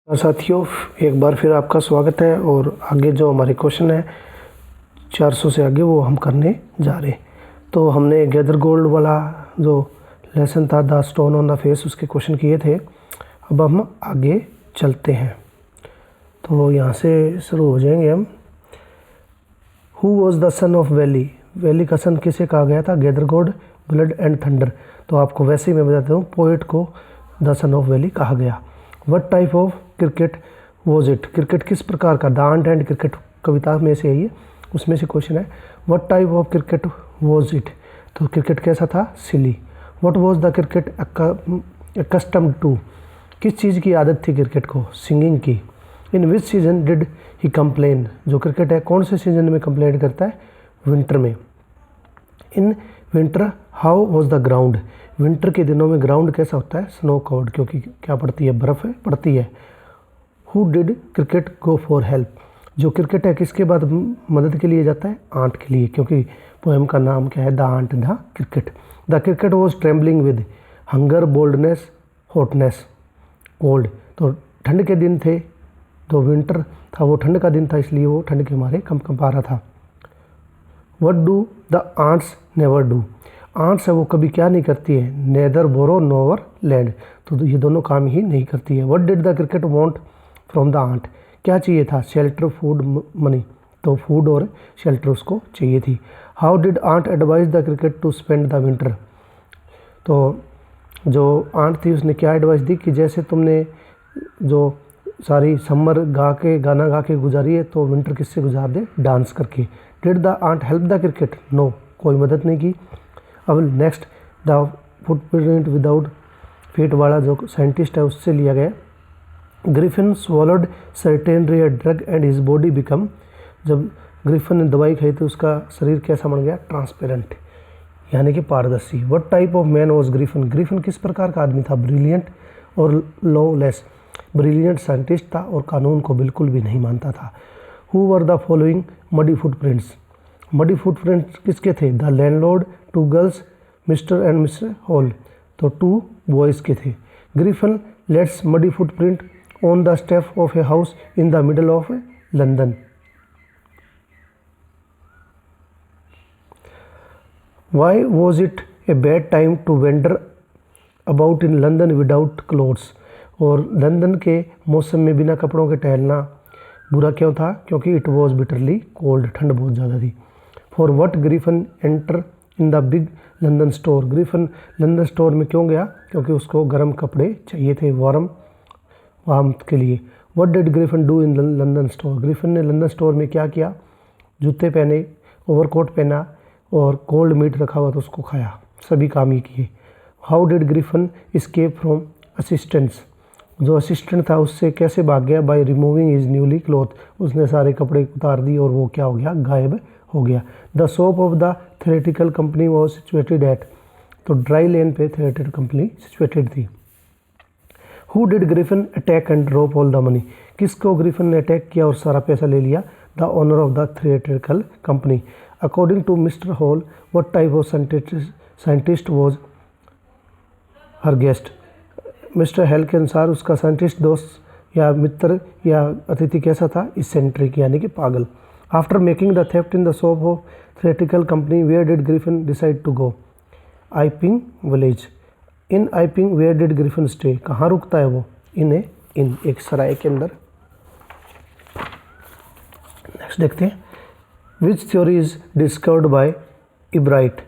साथियों, एक बार फिर आपका स्वागत है। और आगे जो हमारे क्वेश्चन है 400 से आगे वो हम करने जा रहे हैं। तो हमने गैदर गोल्ड वाला जो लेसन था the stone on the face उसके क्वेश्चन किए थे। अब हम आगे चलते हैं। तो यहाँ से शुरू हो जाएंगे हम। Who was the son of valley? Valley का सन किसे कहा गया था? Gather gold, blood and thunder. तो आपको वैसे ही मैं बताता हूँ, पोएट को द सन ऑफ वैली कहा गया। What type of cricket was it? Cricket किस प्रकार का? द आंट एंड क्रिकेट कविता में से है, उसमें से क्वेश्चन है। What type of cricket was it? तो क्रिकेट कैसा था? Silly. What was the cricket accustomed to? किस चीज़ की आदत थी क्रिकेट को? सिंगिंग की। In which season did he complain? जो क्रिकेट है कौन से सीजन में कंप्लेन करता है? विंटर में। In winter how was the ground? Winter के दिनों में ग्राउंड कैसा होता है? स्नो कवर्ड, क्योंकि क्या पड़ती है? बर्फ़ पड़ती है। Who did cricket go for help? जो क्रिकेट है किसके बाद मदद के लिए जाता है? आंट के लिए, क्योंकि पोएम का नाम क्या है? The ant the cricket. The cricket was trembling with hunger, boldness, hotness, cold. तो ठंड के दिन थे, तो विंटर था, वो ठंड का दिन था, इसलिए वो ठंड के मारे कंपा रहा था। What do the ants never do? Ants है वो कभी क्या नहीं करती है? Neither borrow nor lend. तो ये दोनों काम ही नहीं करती है। What did the cricket want from the ant? क्या चाहिए था? Shelter, food, money. तो फूड और शेल्टर उसको चाहिए थी। How did ant advise the cricket to spend the winter? तो जो आंट थी उसने क्या एडवाइस दी कि जैसे तुमने जो सारी समर गाना गा के गुजारी है, तो विंटर किससे गुजार दे? डांस करके। Did the ant help the cricket? No, कोई मदद नहीं की। अब next, the footprint without feet वाला जो साइंटिस्ट है उससे लिया गया। Griffin swallowed certain rare drug and his body become. जब ग्रिफिन ने दवाई खाई तो उसका शरीर कैसा बन गया? ट्रांसपेरेंट, यानी कि पारदर्शी। What type of man was Griffin? Griffin किस प्रकार का आदमी था? ब्रिलियंट और लॉलेस। ब्रिलियंट साइंटिस्ट था और कानून को बिल्कुल भी नहीं मानता था। Who were the following muddy footprints? Muddy footprints किसके थे? The landlord, two girls, mister and mister Hall. तो 2 बॉयज़ के थे। Griffin lets muddy footprint on the step of a house in the middle of London. Why was it a bad time to wander about in London without clothes? और London के मौसम में बिना कपड़ों के टहलना बुरा क्यों था? क्योंकि इट वॉज बिटरली कोल्ड, ठंड बहुत ज़्यादा थी। For what Griffin enter in the big London store? Griffin London store में क्यों गया? क्योंकि उसको गर्म कपड़े चाहिए थे, वार्मथ के लिए। What did Griffin do in London store? Griffin ने लंदन स्टोर में क्या किया? जूते पहने, ओवरकोट पहना और कोल्ड मीट रखा हुआ तो उसको खाया। सभी काम ही किए। How did Griffin escape from assistants? जो असिस्टेंट था उससे कैसे भाग गया? By removing his newly cloth. उसने सारे कपड़े उतार दी और वो क्या हो गया? गायब हो गया। The shop of the theatrical company was situated at. तो ड्राई लेन पे थिएटर कंपनी सिचुएटेड थी। Who did Griffin attack and drop all the money? किसको ग्रिफिन ने अटैक किया और सारा पैसा ले लिया? The owner of the theatrical company. According to mister Hall, what type of scientist was her guest? Mister Hale के अनुसार उसका साइंटिस्ट दोस्त या मित्र या अतिथि कैसा था? इसेंट्रिक, यानी कि पागल। After making the theft in the shop of theatrical company, where did Griffin decide to go? Iping village. In Iping where did Griffin stay? कहाँ रुकता है वो? इन एक सराय के अंदर। नेक्स्ट देखते हैं। Which theory is discovered by Ebright?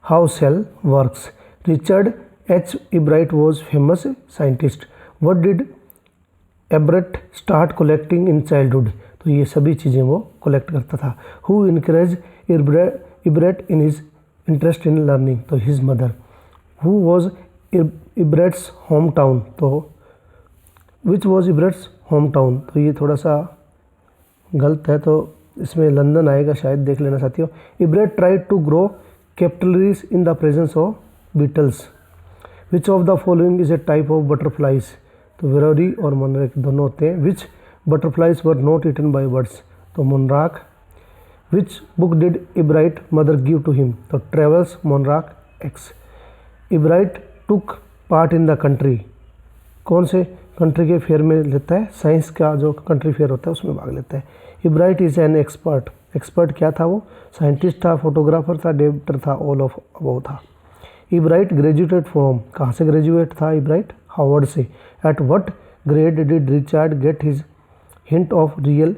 How cell works? Richard H Ebright was famous scientist. What did Ebright start collecting in childhood? तो ये सभी चीज़ें वो कलेक्ट करता था। Who encourage Ebright in his interest in learning? तो his mother. Who was Ebright's home town? तो which was Ebright's home town? तो ये थोड़ा सा गलत है, तो इसमें लंदन आएगा शायद, देख लेना साथियों। Ebright tried to grow capillaries in the presence of beetles. Which of the following is a type of butterflies? तो विरोरी और मोनराक दोनों होते हैं। Which butterflies were not eaten by birds? तो monarch. Which book did Ebright mother give to him? तो travels, monarch, X. Ebright took part in the country. कौन से country के फेयर में लेता है, साइंस का जो कंट्री फेयर होता है उसमें भाग लेता है। Ebright is an expert, expert क्या था वो? साइंटिस्ट था, फोटोग्राफर था, डेबिटर था, ऑल ऑफ अबव था। इब्राइट ग्रेजुएटेड फ्रॉम, कहाँ से ग्रेजुएट था इब्राइट? हार्वर्ड से। At what grade did Richard get his hint of real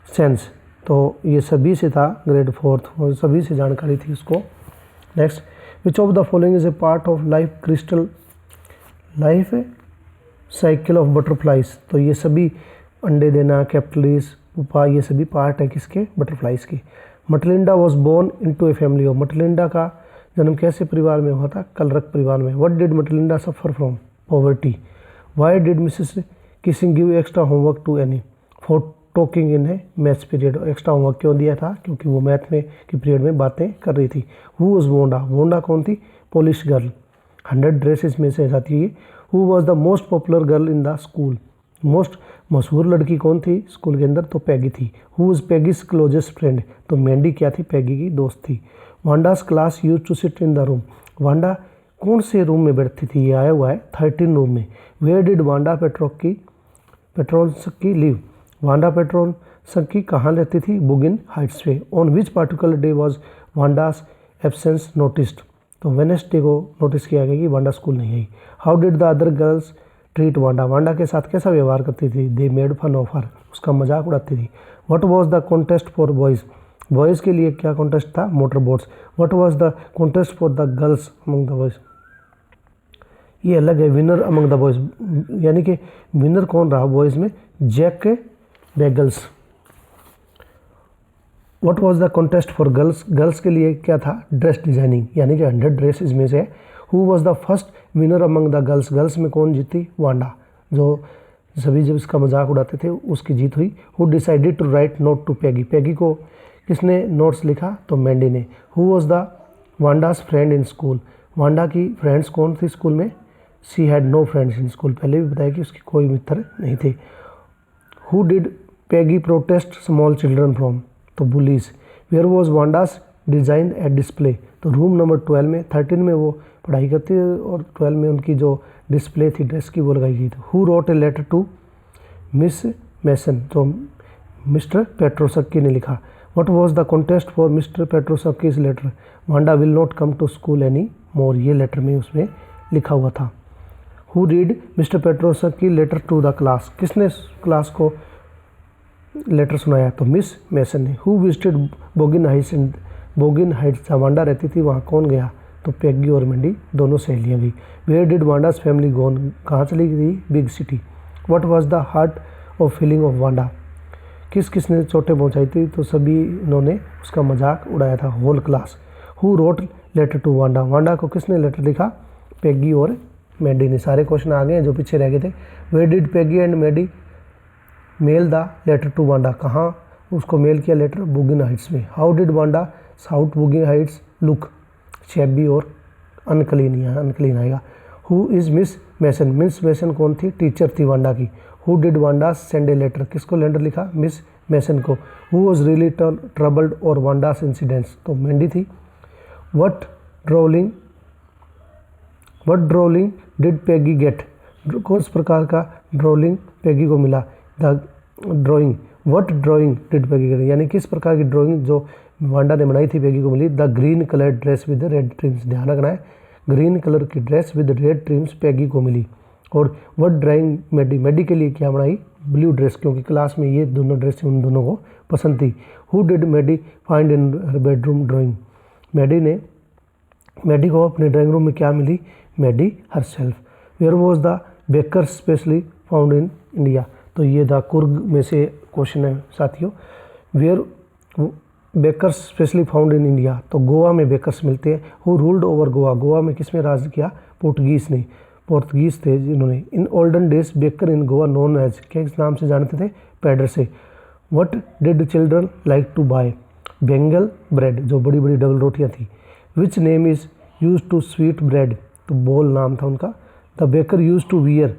sense, तो ये सभी से था, ग्रेड 4th, और सभी से जानकारी थी उसको। Next, which of the following is A part of life crystal life cycle of butterflies, तो ये सभी अंडे देना, कैपिटलिस, पुपा, ये सभी पार्ट है किसके? बटरफ्लाइज के। Matilda was born into a family of, Matilda का जन्म कैसे परिवार में हुआ था? कलरक परिवार में। What did Matilda suffer from? Poverty. Why did Mrs Kissing give extra homework to Annie for talking in है मैथ्स पीरियड? एक्स्ट्रा होमवर्क क्यों दिया था? क्योंकि वो मैथ में की पीरियड में बातें कर रही थी। हु वॉज वोंडा, वोंडा कौन थी? पोलिश गर्ल, 100 ड्रेसेस में से जाती है। Who was the most popular girl in the school, most मशहूर लड़की कौन थी स्कूल के अंदर? तो पैगी थी। Who was Peggy's closest friend, तो मैंडी क्या थी? पैगी की दोस्त थी। Wanda's class use to sit in the room, Wanda कौन से रूम में बैठती थी? ये आया हुआ है 13 रूम में। Where did Wanda Petronski live, Wanda Petronski कहाँ रहती थी? बुगिन हाइट्स पे। On which particular day was Wanda's absence noticed, तो वेडनेसडे को नोटिस किया गया कि वांडा स्कूल नहीं आई। How did the other girls treat Wanda, Wanda के साथ कैसा व्यवहार करती थी? They made fun of her, उसका मजाक उड़ाती थी। What was the contest for boys, boys के लिए क्या कॉन्टेस्ट था? Motor boats. What was the contest for the girls among the boys, ये अलग है। विनर अमंग द बॉयज़, यानी कि विनर कौन रहा बॉयज़ में? Jack Beggles. What was the contest for girls, girls के लिए क्या था? ड्रेस डिजाइनिंग, यानी कि 100 ड्रेस इसमें से है। Who was the first winner among the girls, girls में कौन जीती? वांडा, जो सभी जब इसका मजाक उड़ाते थे उसकी जीत हुई। Who decided to write note to Peggy, Peggy को किसने नोट्स लिखा? तो मैंडी ने। Who was the Wanda's friend in school, Wanda की फ्रेंड्स कौन थी स्कूल में? She had no friends in school, पहले भी बताया कि उसके कोई मित्र नहीं थे। Who did Peggy protest small children from, तो bullies. Where was Wanda's design at display, तो रूम नंबर 12 में, 13 में वो पढ़ाई करती है और 12 में उनकी जो डिस्प्ले थी ड्रेस की वो लगाई गई थी। Who wrote a letter to Miss Mason, तो मिस्टर पेट्रोसक्की ने लिखा। What was the contest for Mister Petronski's letter, Wanda will not come to school any more, ये लेटर में उसमें लिखा हुआ था। Who read Mister Petronski letter to the class, किसने क्लास को लेटर सुनाया? तो मिस मैसन ने। Who visited Boggins Heights, Boggins Heights जहाँ वांडा रहती थी वहाँ कौन गया? तो पैगी और मैंडी दोनों सहेलियाँ गई। वेयर डिड वांडास फैमिली गोन, कहाँ चली गई? Big city. What was the heart of feeling of Wanda, किस किसने चोटें पहुँचाई थी? तो सभी इन्होंने उसका मजाक उड़ाया था, whole class. Who wrote letter to Wanda, Wanda को किसने लेटर लिखा? पैगी और मैंडी ने। सारे क्वेश्चन आ गए हैं जो पीछे रह गए थे। Where did Peggy and Mandy mail the letter to Wanda, कहाँ उसको मेल किया लेटर? बुगिन हाइट्स में। How did Wanda South Boggins Heights look, shabby और अनक्लीन, यहाँ अनक्लीन आएगा। Who is Miss Mason, Miss Mason कौन थी? टीचर थी वांडा की। Who did Wanda send a letter, किसको लेटर लिखा? मिस मैसन को। हु वॉज रियली ट्रबल्ड और वांडास इंसिडेंट्स, तो मैंडी थी। What drooling did Peggy get, किस प्रकार का ड्रोलिंग पैगी को मिला? The drawing. What drawing did Peggy get, यानी किस प्रकार की ड्राइंग जो वांडा ने बनाई थी पैगी को मिली? The green colour dress with red trims, ध्यान रखना है, ग्रीन कलर की dress with red trims Peggy को मिली। और वट ड्राइंग मैडी, मैडी के लिए क्या बनाई? ब्लू ड्रेस, क्योंकि क्लास में ये दोनों ड्रेस उन दोनों को पसंद थी। Who did Maddie find in her bedroom drawing, Maddie को अपने ड्राइंग रूम में क्या मिली? Maddie herself. Where was the baker especially found in India, तो ये द कुर्ग में से क्वेश्चन है साथियों। Where bakers especially found in India, तो गोवा में बेकर्स मिलते हैं। Who ruled over Goa, Goa में किसने राज किया? पोर्तुगीज ने, पोर्तुगीज थे जिन्होंने। In olden days baker in Goa known as, क्या इस नाम से जानते थे? पैडर से। What did children like to buy? Bangle bread, जो बड़ी बड़ी डबल रोटियां थी। Which name is use to sweet bread, तो बोल नाम था उनका। The baker use to wear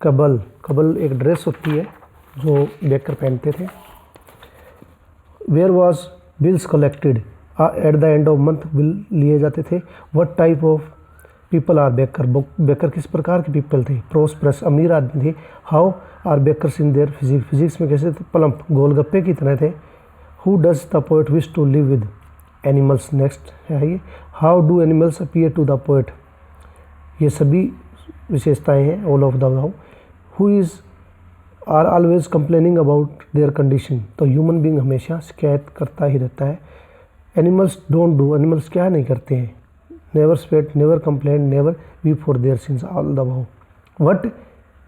कबल, कबल एक ड्रेस होती है जो बेकर पहनते थे। Where was bills collected, at the end of month bill लिए जाते थे। What type of people are baker, baker किस प्रकार के पीपल थे? प्रोस्परस, अमीर आदमी थे। How are bakers in their physics, physics में कैसे थे? प्लम्प, गोलगप्पे की तरह थे। Who does the poet wish to live with? Animals. Next है ये, how do animals appear to the poet? ये सभी विशेषताएं हैं all of the above. Who is are always complaining about their condition, तो ह्यूमन बींग हमेशा शिकायत करता ही रहता है। एनिमल्स डोंट डू, एनिमल्स क्या नहीं करते हैं? Never sweat, never complain, never weep for their sins, all the above. What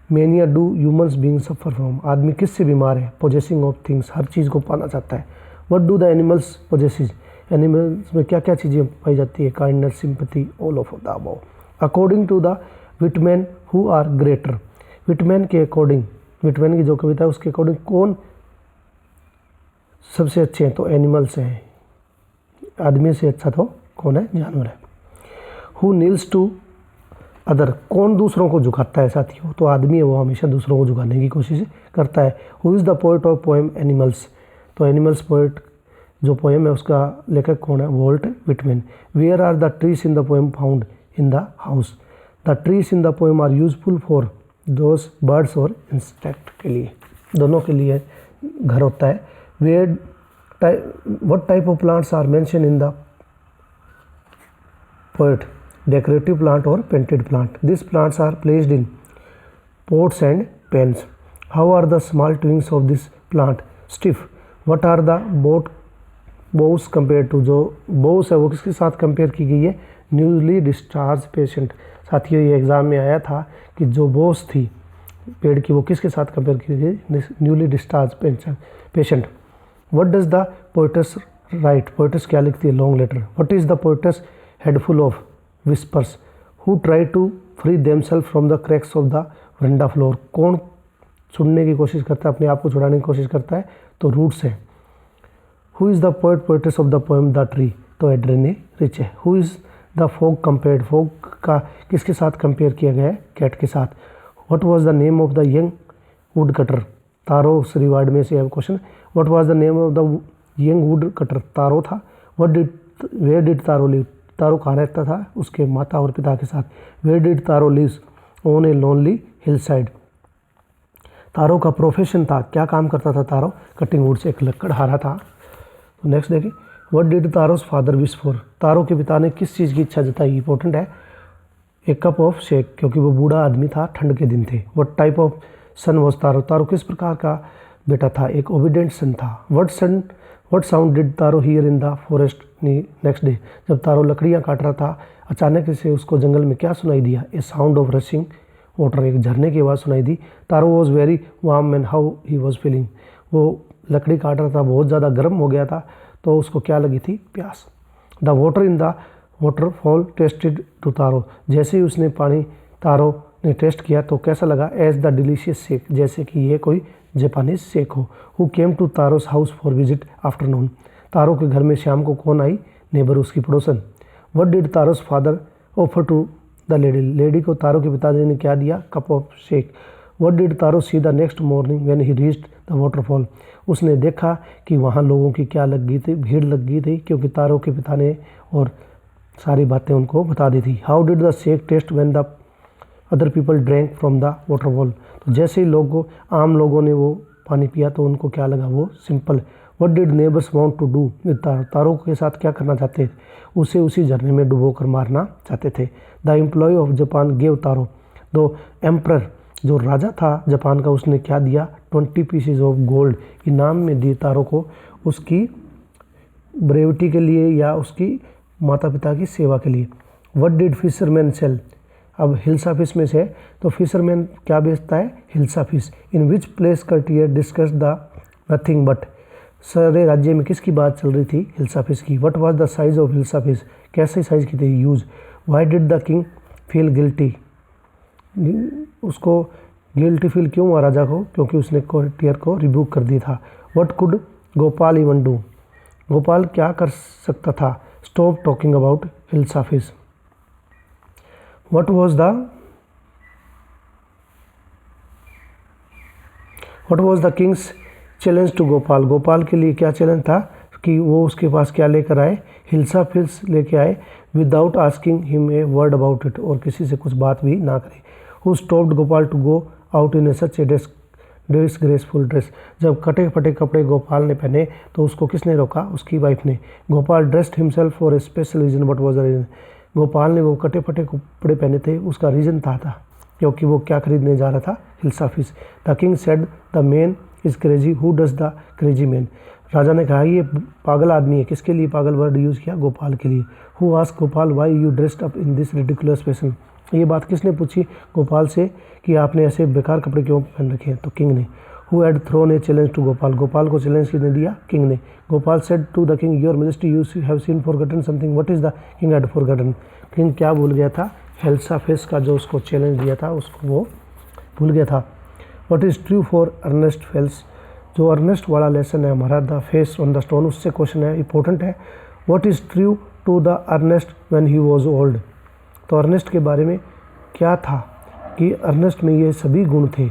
mania do humans being suffer from? आदमी किससे बीमार है? पोजेसिंग ऑफ थिंग्स, हर चीज़ को पाना चाहता है। What do the animals possesses? Animals में क्या क्या चीज़ें पाई जाती है? Kindness, sympathy, all of the above. According to the Whitman who are greater? Whitman के अकॉर्डिंग, विटमैन की जो कविता है उसके अकॉर्डिंग कौन सबसे अच्छे हैं? तो एनिमल्स हैं। आदमी से अच्छा तो कौन है? जानवर है। हु नील्स टू अदर, कौन दूसरों को झुकाता है साथियों? तो आदमी है, वो हमेशा दूसरों को झुकाने की कोशिश करता है। Who is the poet of poem animals? तो एनिमल्स पोएट जो पोएम है उसका लेखक कौन है? Walt Whitman. Where are the trees in the poem found? In the house. The trees in the poem are useful for those birds और insect के लिए, दोनों के लिए घर होता है। Where what type of plants are mention in the poet? Decorative plant और painted plant. This plants are placed in pots and pans. How are the small twigs of this plant? Stiff. What are the bows compared to? जो bows है वो किसके साथ compare की गई है? Newly discharge patient. साथियों ये एग्ज़ाम में आया था कि जो बोस थी पेड़ की वो किसके साथ कंपेयर की गई? Newly discharge patient. What does the poetess write? Poetess क्या लिखती है? Long letter. What is the poetess head full of whispers? Who try to free themself from the cracks of the veranda floor? कौन छुड़ने की कोशिश करता है, अपने आप को छुड़ाने की कोशिश करता है? तो रूट्स है। Who is the poet poets of the poem the tree? तो एड्रेने रिच है। Who is the fog compared? Fog का किसके साथ कंपेयर किया गया है? कैट के साथ। What was the name of the young wood cutter? Taro reward में से है question. What was the name of the young wood cutter? Taro था। Where did Taro live? Taro कहाँ रहता था? उसके माता और पिता के साथ। Where did Taro lives? On a lonely hill side. Taro का प्रोफेशन था, क्या काम करता था तारो? कटिंग वुड से, एक लकड़हारा था। तो नेक्स्ट देखिए, what did Taro's father wish for? Taro के पिता ने किस चीज़ की इच्छा जताई? इंपॉर्टेंट है। एक कप ऑफ शेक, क्योंकि वो बूढ़ा आदमी था, ठंड के दिन थे। What type of son was Taro? Taro किस प्रकार का बेटा था? एक ओबीडेंट सन था। What sound did Taro hear in the forest next day? जब तारो लकड़ियाँ काट रहा था अचानक से उसको जंगल में क्या सुनाई दिया? A sound of rushing water, एक झरने की आवाज़ सुनाई दी। Taro was very warm and how he was feeling? वो लकड़ी काट रहा था, बहुत ज़्यादा गर्म हो गया था, तो उसको क्या लगी थी? प्यास। The water in the waterfall tasted to Taro, जैसे ही उसने पानी तारो ने टेस्ट किया तो कैसा लगा? एज द डिलीशियस शेक, जैसे कि ये कोई जापानीज शेक हो। Who came to Taro's house for visit afternoon? Taro के घर में शाम को कौन आई? नेबर, उसकी पड़ोसन। What did Taro's father offer to the lady? Lady को तारो के पिताजी ने क्या दिया? Cup of sake. What did Taro see the next morning when he reached the waterfall? उसने देखा कि वहाँ लोगों की क्या लग गई थी? भीड़ लग गई थी, क्योंकि तारो के पिता ने और सारी बातें उनको बता दी थी। How did the sheikh taste when the other people drank from the waterfall? तो जैसे ही आम लोगों ने वो पानी पिया तो उनको क्या लगा? वो simple. What did neighbours want to do with Taro? Taro के साथ क्या करना चाहते थे? उसे उसी झरने में डुबो कर मारना चाहते थे। The employ of Japan gave Taro, दो एम्परर जो राजा था जापान का, उसने क्या दिया? 20 पीसेज ऑफ गोल्ड इनाम में दी तारो को, उसकी ब्रेविटी के लिए या उसकी माता पिता की सेवा के लिए। What did fisherman sell? अब हिल्सा फिश में से, तो फिशरमैन क्या बेचता है? Hilsa fish. In which place courtier discuss the nothing but? सारे राज्य में किसकी बात चल रही थी? हिल्सा फिश की। What was the size of hilsa fish? कैसे साइज की थी? Huge. Why did the king feel guilty? उसको गिल्टी फील क्यों हुआ राजा को? क्योंकि उसने कोर्टियर को रिब्यूक कर दिया था। What could Gopal even do? Gopal क्या कर सकता था? Stop talking about hilsa fish. What was the king's challenge to Gopal? Gopal के लिए क्या चैलेंज था? कि वो उसके पास क्या लेकर आए, हिल्सा फिल्स लेके आए, without asking him a word about it, और किसी से कुछ बात भी ना करे। Who stopped Gopal to go out in a such a disgraceful dress, जब कटे फटे कपड़े गोपाल ने पहने तो उसको किसने रोका, उसकी वाइफ ने। Gopal dressed himself for a special reason, but was the reason, Gopal ने वो कटे फटे कपड़े पहने थे, उसका रीज़न था क्योंकि वो क्या खरीदने जा रहा था, hilsa fish. The king said the man is crazy, who does the crazy man, राजा ने कहा ये पागल आदमी है, किसके लिए पागल वर्ड यूज़ किया, गोपाल के लिए। Who asked Gopal why you dressed up in this ridiculous fashion, ये बात किसने पूछी गोपाल से कि आपने ऐसे बेकार कपड़े क्यों पहन रखे हैं, तो किंग ने। Who had thrown a challenge to Gopal, Gopal को चैलेंज किसने दिया, किंग ने। Gopal said to the king your majesty you have seen forgotten something, what is the king had forgotten, king क्या भूल गया था, हिल्सा फिश का जो उसको चैलेंज दिया था उसको वो भूल गया था। What is true for Ernest false, जो अर्नेस्ट वाला लेसन है हमारा, the face on the stone, उससे क्वेश्चन है, इंपॉर्टेंट है। What is true to the Ernest when he was old, तो अर्नेस्ट के बारे में क्या था कि अर्नेस्ट में ये सभी गुण थे।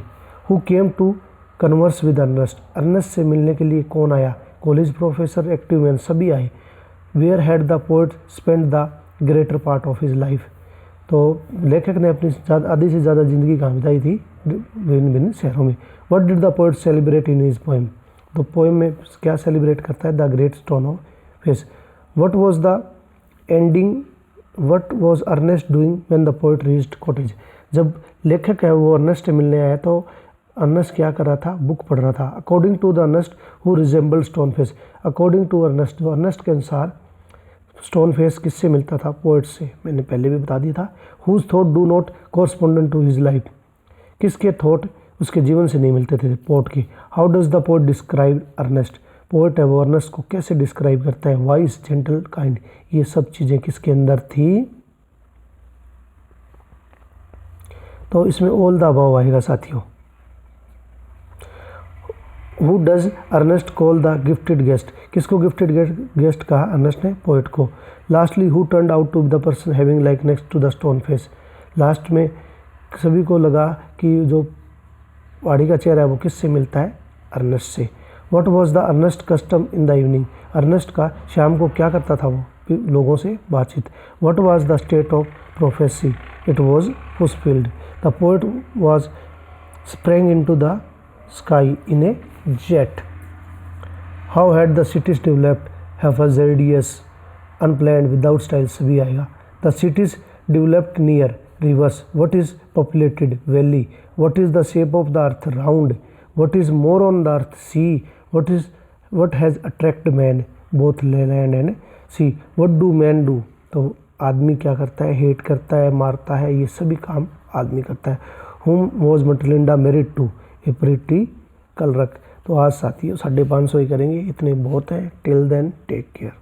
Who came to converse with Ernest, Ernest से मिलने के लिए कौन आया, कॉलेज प्रोफेसर, एक्टिव मैन, सभी आए। Where had the poet spend the greater part of his life, तो लेखक ने अपनी आधी से ज़्यादा ज़िंदगी कहाँ बिताई थी, विभिन्न भिन्न शहरों में। What did the poet celebrate in his poem, तो पोएम में क्या सेलिब्रेट करता है, the great stone of face. What was the ending, what was Ernest doing when the poet reached cottage, जब लेखक है वो अर्नेस्ट से मिलने आया तो अर्नेस्ट क्या कर रहा था, बुक पढ़ रहा था। According to the Ernest who resemble stone face, according to Ernest, जो अर्नेस्ट के अनुसार स्टोन फेस किससे मिलता था, पोएट से, मैंने पहले भी बता दिया था। Whose thought do not correspondent to his life, किसके थॉट उसके जीवन से नहीं मिलते थे, पोएट के। How does the poet describe Ernest, poet है वो अर्नेस्ट को कैसे डिस्क्राइब करता है, वाइस, जेंटल, काइंड, ये सब चीज़ें किसके अंदर थी, तो इसमें ऑल द अबव आएगा साथियों। Who does Ernest call the gifted guest, किसको गिफ्टेड गेस्ट कहा अर्नेस्ट ने, पोएट को। Lastly who turned out to the person having like next to the stone face, last में सभी को लगा कि जो पहाड़ी का चेहरा है वो किससे मिलता है, अर्नेस्ट से। What was the Ernest custom in the evening, Ernest का शाम को क्या करता था, वो लोगों से बातचीत। What was the state of prophecy, it was fulfilled, the poet was sprang into the sky in A jet. How had the cities developed, hazardous, unplanned, without style, सभी आएगा। The cities developed near rivers. What is populated valley? What is the shape of the earth, round? What is more on the earth, sea? What has attracted man, both land and sea? What do men do? तो आदमी क्या करता है, hate करता है, मारता है, ये सभी काम आदमी करता है। Whom was Matilda married to? A pretty clerk. तो आज साथियों 550 ही करेंगे, इतने बहुत हैं। Till then take care.